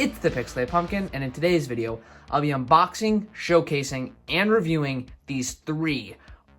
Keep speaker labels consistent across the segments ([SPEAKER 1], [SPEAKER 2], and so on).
[SPEAKER 1] It's the Pixelated Pumpkin, and in today's video, I'll be unboxing, showcasing, and reviewing these 3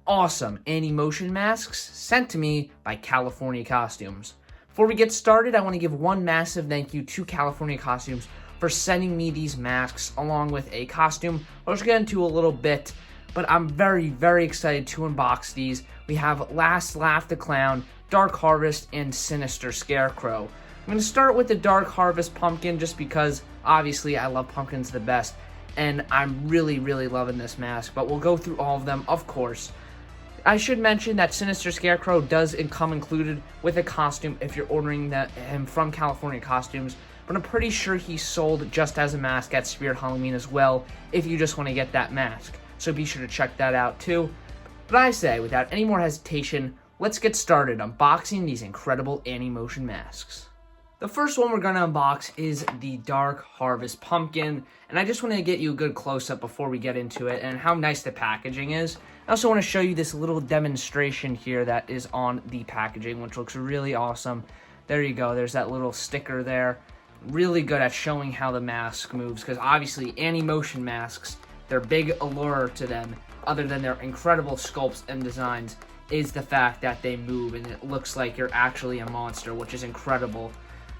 [SPEAKER 1] awesome animotion masks sent to me by California Costumes. Before we get started, I want to give one massive thank you to California Costumes for sending me these masks along with a costume, which we'll get into a little bit, but I'm very, very excited to unbox these. We have Last Laugh the Clown, Dark Harvest, and Sinister Scarecrow. I'm going to start with the Dark Harvest pumpkin just because, obviously, I love pumpkins the best, and I'm really, really loving this mask, but we'll go through all of them, of course. I should mention that Sinister Scarecrow does come included with a costume if you're ordering him from California Costumes, but I'm pretty sure he's sold just as a mask at Spirit Halloween as well if you just want to get that mask, so be sure to check that out too. But I say, without any more hesitation, let's get started unboxing these incredible animotion masks. The first one we're going to unbox is the Dark Harvest Pumpkin, and I just want to get you a good close-up before we get into it and how nice the packaging is. I also want to show you this little demonstration here that is on the packaging, which looks really awesome. There you go, there's that little sticker there. Really good at showing how the mask moves, because obviously animotion masks, their big allure to them, other than their incredible sculpts and designs, is the fact that they move and it looks like you're actually a monster, which is incredible.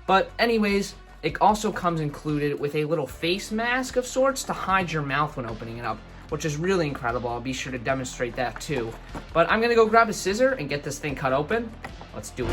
[SPEAKER 1] But anyways, it also comes included with a little face mask of sorts to hide your mouth when opening it up, which is really incredible. I'll be sure to demonstrate that too. But I'm going to go grab a scissor and get this thing cut open. Let's do it.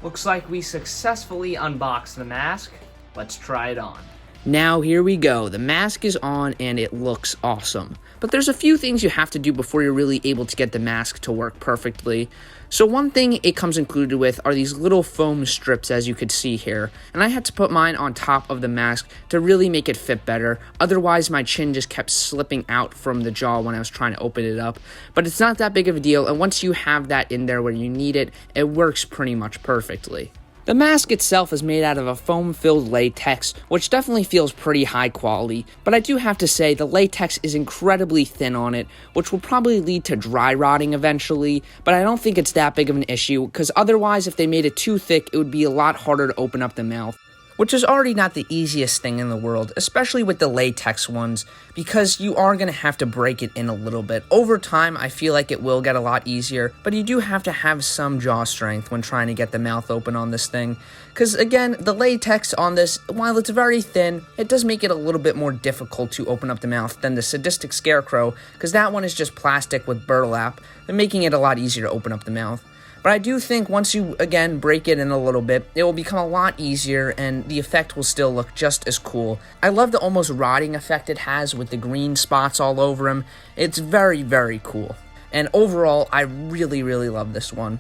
[SPEAKER 1] Looks like we successfully unboxed the mask. Let's try it on. Now here we go, the mask is on and it looks awesome. But there's a few things you have to do before you're really able to get the mask to work perfectly. So one thing it comes included with are these little foam strips, as you could see here. And I had to put mine on top of the mask to really make it fit better. Otherwise my chin just kept slipping out from the jaw when I was trying to open it up. But it's not that big of a deal, and once you have that in there where you need it, it works pretty much perfectly. The mask itself is made out of a foam-filled latex, which definitely feels pretty high quality, but I do have to say the latex is incredibly thin on it, which will probably lead to dry rotting eventually, but I don't think it's that big of an issue, because otherwise if they made it too thick, it would be a lot harder to open up the mouth, which is already not the easiest thing in the world, especially with the latex ones, because you are going to have to break it in a little bit. Over time, I feel like it will get a lot easier, but you do have to have some jaw strength when trying to get the mouth open on this thing. Because again, the latex on this, while it's very thin, it does make it a little bit more difficult to open up the mouth than the Sadistic Scarecrow, because that one is just plastic with burlap, and making it a lot easier to open up the mouth. But I do think once you, again, break it in a little bit, it will become a lot easier and the effect will still look just as cool. I love the almost rotting effect it has with the green spots all over him. It's very, very cool. And overall, I really, really love this one.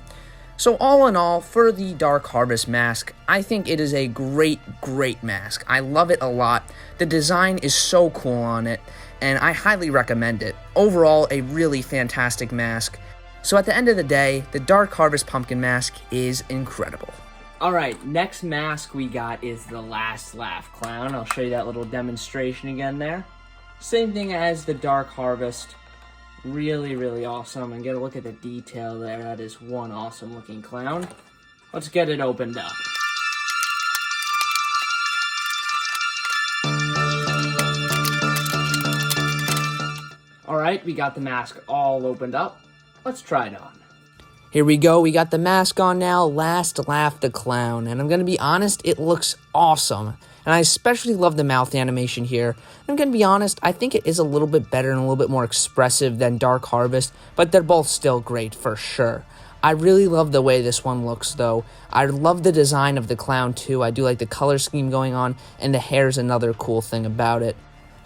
[SPEAKER 1] So all in all, for the Dark Harvest mask, I think it is a great, great mask. I love it a lot. The design is so cool on it, and I highly recommend it. Overall, a really fantastic mask. So at the end of the day, the Dark Harvest Pumpkin Mask is incredible. Alright, next mask we got is the Last Laugh Clown. I'll show you that little demonstration again there. Same thing as the Dark Harvest. Really, really awesome. And get a look at the detail there. That is one awesome looking clown. Let's get it opened up. Alright, we got the mask all opened up. Let's try it on. Here we go, we got the mask on now, Last Laugh the Clown, and I'm going to be honest, it looks awesome. And I especially love the mouth animation here. I'm going to be honest, I think it is a little bit better and a little bit more expressive than Dark Harvest, but they're both still great for sure. I really love the way this one looks though. I love the design of the clown too. I do like the color scheme going on, and the hair's another cool thing about it.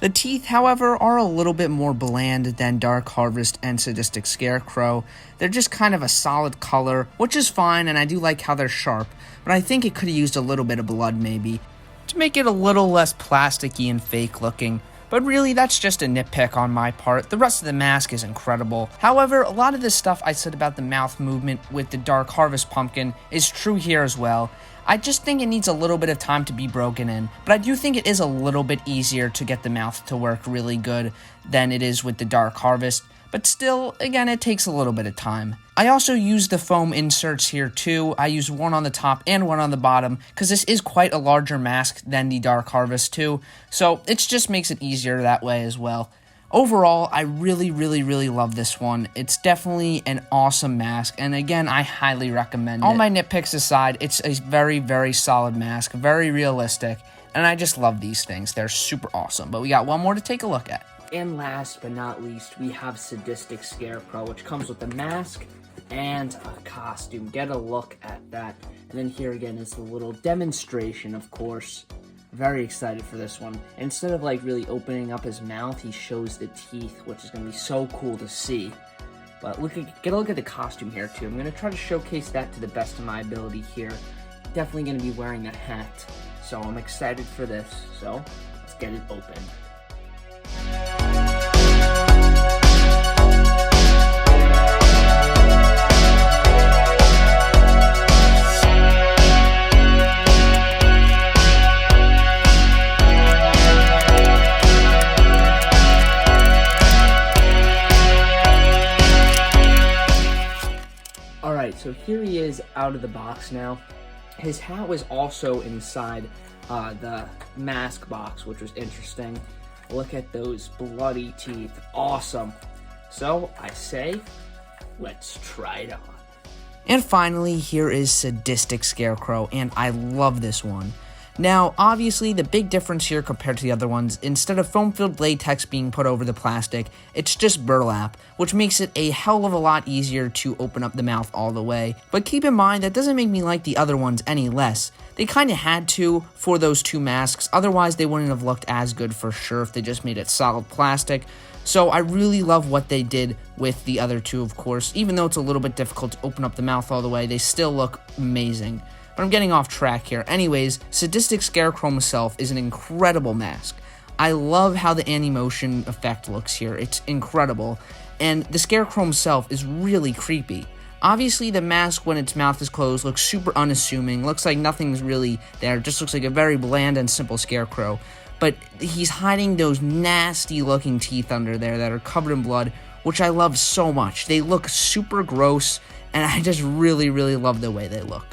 [SPEAKER 1] The teeth, however, are a little bit more bland than Dark Harvest and Sadistic Scarecrow. They're just kind of a solid color, which is fine, and I do like how they're sharp, but I think it could have used a little bit of blood maybe, to make it a little less plasticky and fake looking. But really, that's just a nitpick on my part. The rest of the mask is incredible. However, a lot of the stuff I said about the mouth movement with the Dark Harvest pumpkin is true here as well. I just think it needs a little bit of time to be broken in, but I do think it is a little bit easier to get the mouth to work really good than it is with the Dark Harvest, but still, again, it takes a little bit of time. I also use the foam inserts here too. I use one on the top and one on the bottom, because this is quite a larger mask than the Dark Harvest too, so it just makes it easier that way as well. Overall, I really love this one. It's definitely an awesome mask, and again, I highly recommend it. All my nitpicks aside, it's a very solid mask, very realistic, and I just love these things. They're super awesome, but we got one more to take a look at. And last but not least, we have Sadistic Scarecrow, which comes with a mask and a costume. Get a look at that. And then here again is the little demonstration, of course. Very excited for this one. Instead of like really opening up his mouth, he shows the teeth, which is going to be so cool to see. But get a look at the costume here too. I'm going to try to showcase that to the best of my ability here. Definitely going to be wearing a hat, so I'm excited for this. So let's get it open. Alright, so here he is out of the box now. His hat was also inside the mask box, which was interesting. Look at those bloody teeth. Awesome. So, I say, let's try it on. And finally, here is Sadistic Scarecrow, and I love this one. Now, obviously, the big difference here compared to the other ones, instead of foam-filled latex being put over the plastic, it's just burlap, which makes it a hell of a lot easier to open up the mouth all the way. But keep in mind, that doesn't make me like the other ones any less. They kind of had to for those two masks, otherwise they wouldn't have looked as good for sure if they just made it solid plastic. So I really love what they did with the other two, of course. Even though it's a little bit difficult to open up the mouth all the way, they still look amazing. But I'm getting off track here. Anyways, Sadistic Scarecrow himself is an incredible mask. I love how the animotion effect looks here. It's incredible. And the Scarecrow himself is really creepy. Obviously, the mask, when its mouth is closed, looks super unassuming. Looks like nothing's really there. It just looks like a very bland and simple Scarecrow. But he's hiding those nasty-looking teeth under there that are covered in blood, which I love so much. They look super gross, and I just really love the way they look.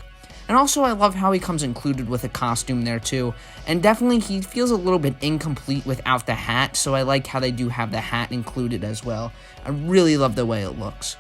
[SPEAKER 1] And also, I love how he comes included with a costume there, too. And definitely, he feels a little bit incomplete without the hat, so I like how they do have the hat included as well. I really love the way it looks.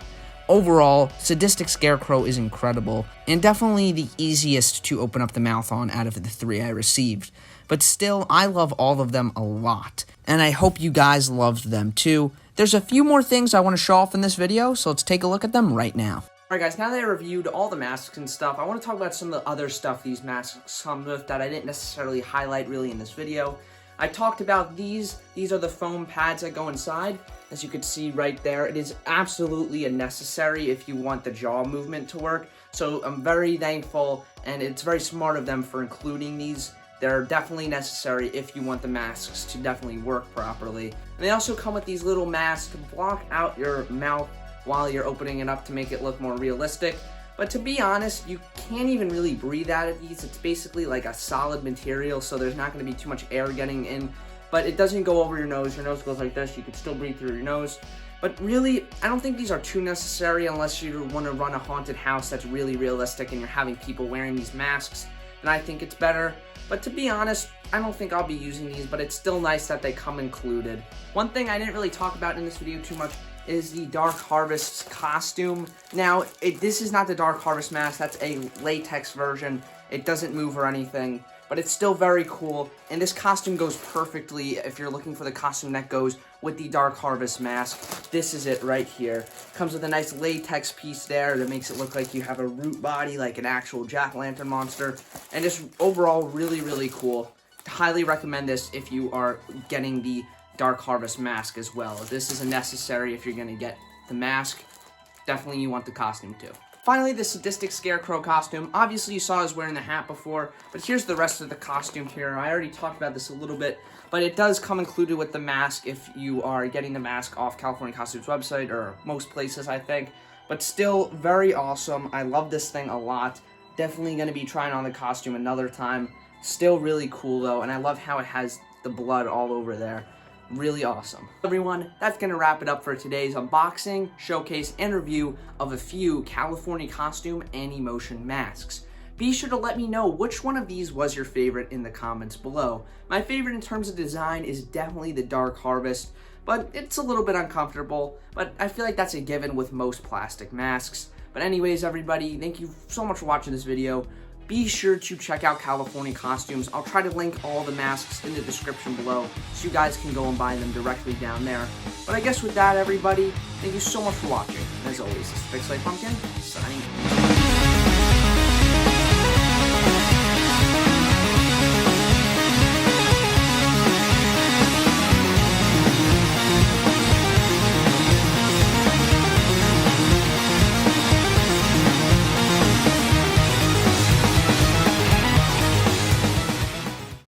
[SPEAKER 1] Overall, Sadistic Scarecrow is incredible, and definitely the easiest to open up the mouth on out of the three I received. But still, I love all of them a lot, and I hope you guys loved them too. There's a few more things I want to show off in this video, so let's take a look at them right now. Alright guys, now that I reviewed all the masks and stuff, I want to talk about some of the other stuff these masks come with that I didn't necessarily highlight really in this video. I talked about these are the foam pads that go inside. As you can see right there, it is absolutely a necessary if you want the jaw movement to work. So I'm very thankful, and it's very smart of them for including these. They're definitely necessary if you want the masks to definitely work properly. And they also come with these little masks to block out your mouth while you're opening it up to make it look more realistic. But to be honest, you can't even really breathe out of these. It's basically like a solid material, so there's not going to be too much air getting in. But it doesn't go over your nose. Your nose goes like this. You can still breathe through your nose. But really, I don't think these are too necessary unless you want to run a haunted house that's really realistic and you're having people wearing these masks. And I think it's better. But to be honest, I don't think I'll be using these, but it's still nice that they come included. One thing I didn't really talk about in this video too much is the Dark Harvest costume. Now, this is not the Dark Harvest mask. That's a latex version. It doesn't move or anything, but it's still very cool. And this costume goes perfectly if you're looking for the costume that goes with the Dark Harvest mask. This is it right here. Comes with a nice latex piece there that makes it look like you have a root body, like an actual jack-o'-lantern monster. And just overall really cool. Highly recommend this if you are getting the Dark Harvest mask as well. This is a necessary if you're going to get the mask. Definitely you want the costume too. Finally, the Sadistic Scarecrow costume. Obviously, you saw I was wearing the hat before, but here's the rest of the costume here. I already talked about this a little bit, but it does come included with the mask if you are getting the mask off California Costumes website, or most places, I think. But still, very awesome. I love this thing a lot. Definitely going to be trying on the costume another time. Still really cool, though, and I love how it has the blood all over there. Really awesome. Everyone, that's going to wrap it up for today's unboxing, showcase, and review of a few California costume animotion masks. Be sure to let me know which one of these was your favorite in the comments below. My favorite in terms of design is definitely the Dark Harvest, but it's a little bit uncomfortable, but I feel like that's a given with most plastic masks. But anyways, everybody, thank you so much for watching this video. Be sure to check out California Costumes. I'll try to link all the masks in the description below so you guys can go and buy them directly down there. But I guess with that, everybody, thank you so much for watching. And as always, this is Fix Like Pumpkin, signing off.